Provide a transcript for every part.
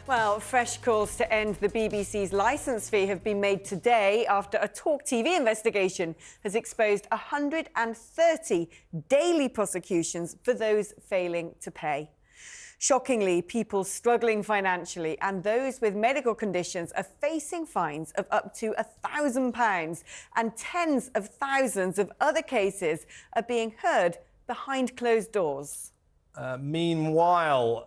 Well, fresh calls to end the BBC's licence fee have been made today after a TalkTV investigation has exposed 130 daily prosecutions for those failing to pay. Shockingly, people struggling financially and those with medical conditions are facing fines of up to £1,000, and tens of thousands of other cases are being heard behind closed doors. Meanwhile,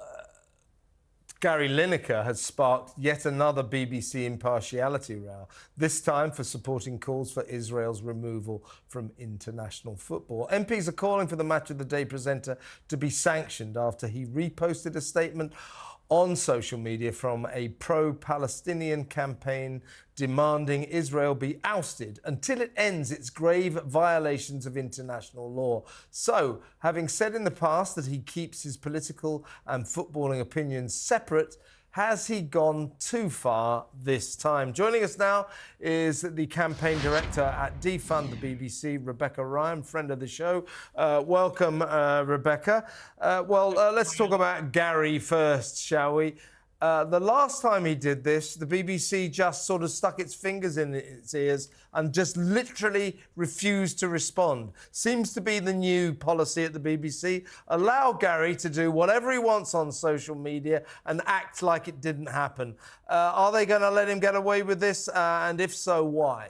Gary Lineker has sparked yet another BBC impartiality row, this time for supporting calls for Israel's removal from international football. MPs are calling for the Match of the Day presenter to be sanctioned after he reposted a statement on social media from a pro-Palestinian campaign demanding Israel be ousted until it ends its grave violations of international law. So, having said in the past that he keeps his political and footballing opinions separate, has he gone too far this time? Joining us now is the campaign director at Defund, the BBC, Rebecca Ryan, friend of the show. Welcome, Rebecca. Let's talk about Gary first, shall we? The last time he did this, the BBC just sort of stuck its fingers in its ears and just literally refused to respond. Seems to be the new policy at the BBC. Allow Gary to do whatever he wants on social media and act like it didn't happen. Are they going to let him get away with this? And if so, why?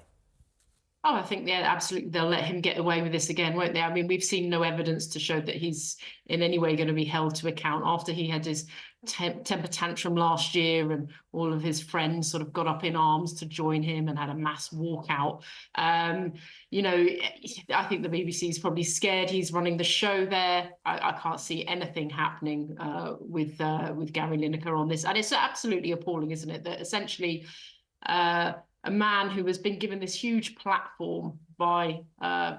Oh, I think absolutely they'll let him get away with this again, won't they? I mean, we've seen no evidence to show that he's in any way going to be held to account after he had his temper tantrum last year and all of his friends sort of got up in arms to join him and had a mass walkout. You know, I think the BBC is probably scared he's running the show there. I can't see anything happening with Gary Lineker on this. And it's absolutely appalling, isn't it, that essentially a man who has been given this huge platform by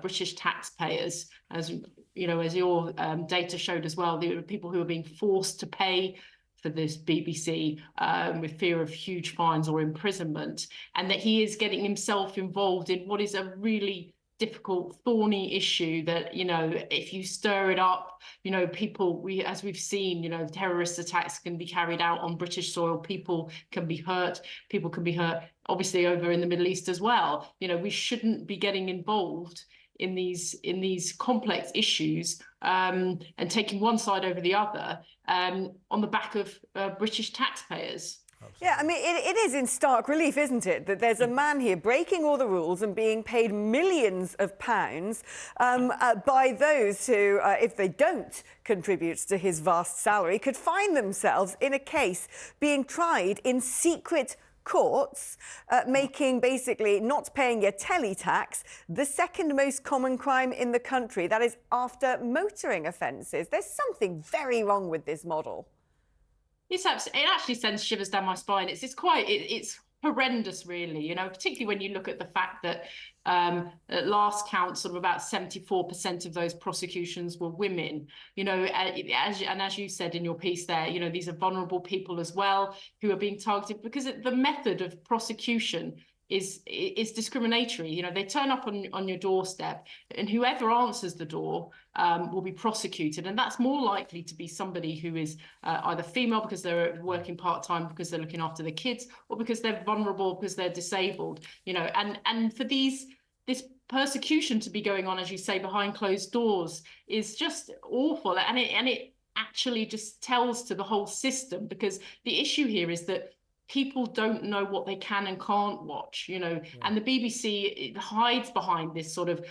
British taxpayers, as you know, as your data showed as well, there are people who are being forced to pay for this BBC with fear of huge fines or imprisonment, and that he is getting himself involved in what is a really difficult, thorny issue that, you know, if you stir it up, you know, as we've seen, you know, terrorist attacks can be carried out on British soil, people can be hurt obviously over in the Middle East as well. You know, we shouldn't be getting involved in these complex issues and taking one side over the other on the back of British taxpayers. Yeah, I mean, it is in stark relief, isn't it, that there's a man here breaking all the rules and being paid millions of pounds by those who, if they don't contribute to his vast salary, could find themselves in a case being tried in secret courts, making basically not paying your telly tax the second most common crime in the country. That is after motoring offences. There's something very wrong with this model. It actually sends shivers down my spine. It's horrendous, really, you know, particularly when you look at the fact that at last count, sort of about 74% of those prosecutions were women, you know, as you said in your piece there, you know, these are vulnerable people as well who are being targeted because the method of prosecution is discriminatory. You know, they turn up on your doorstep and whoever answers the door will be prosecuted. And that's more likely to be somebody who is either female because they're working part-time, because they're looking after the kids, or because they're vulnerable, because they're disabled, you know, and for this persecution to be going on, as you say, behind closed doors is just awful. And it actually just tells to the whole system, because the issue here is that people don't know what they can and can't watch, you know, and the BBC hides behind this sort of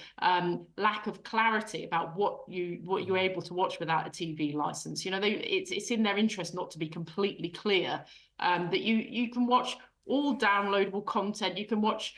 lack of clarity about what you're able to watch without a TV license. You know, it's in their interest not to be completely clear that you can watch all downloadable content. You can watch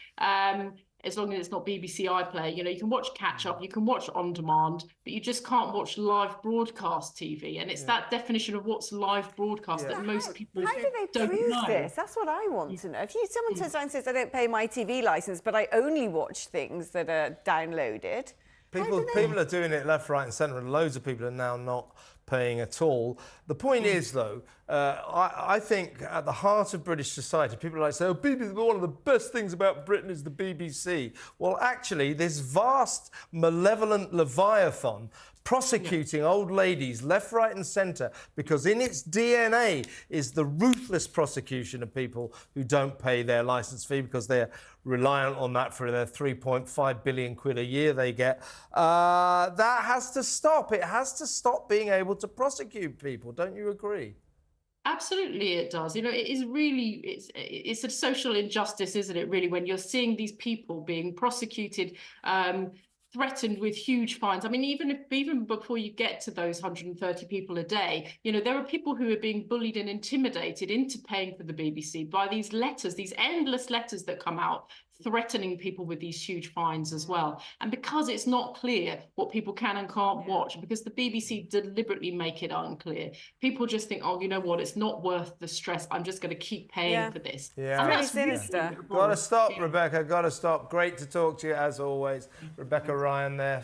as long as it's not BBC iPlayer, you know, you can watch catch up, you can watch on demand, but you just can't watch live broadcast TV. And it's that definition of what's live broadcast that most people How do they prove this? That's what I want to know. If someone turns around and says, I don't pay my TV licence, but I only watch things that are downloaded. People are doing it left, right and centre, and loads of people are now not paying at all. The point is, though, I think at the heart of British society, people are like, say, oh, BBC, one of the best things about Britain is the BBC. Well, actually, this vast, malevolent leviathan prosecuting old ladies left, right and centre, because in its DNA is the ruthless prosecution of people who don't pay their licence fee because they're reliant on that for their 3.5 billion quid a year they get. That has to stop. It has to stop being able to prosecute people. Don't you agree? Absolutely, it does. You know, it is really, it's a social injustice, isn't it, really, when you're seeing these people being prosecuted, threatened with huge fines. I mean, even before you get to those 130 people a day, you know, there are people who are being bullied and intimidated into paying for the BBC by these letters, these endless letters that come out threatening people with these huge fines as well. And because it's not clear what people can and can't watch, because the BBC deliberately make it unclear, people just think, oh, you know what, it's not worth the stress. I'm just going to keep paying for this. Yeah. And Pretty that's sinister. really Got to stop, Rebecca. Got to stop. Great to talk to you as always. Rebecca Ryan there.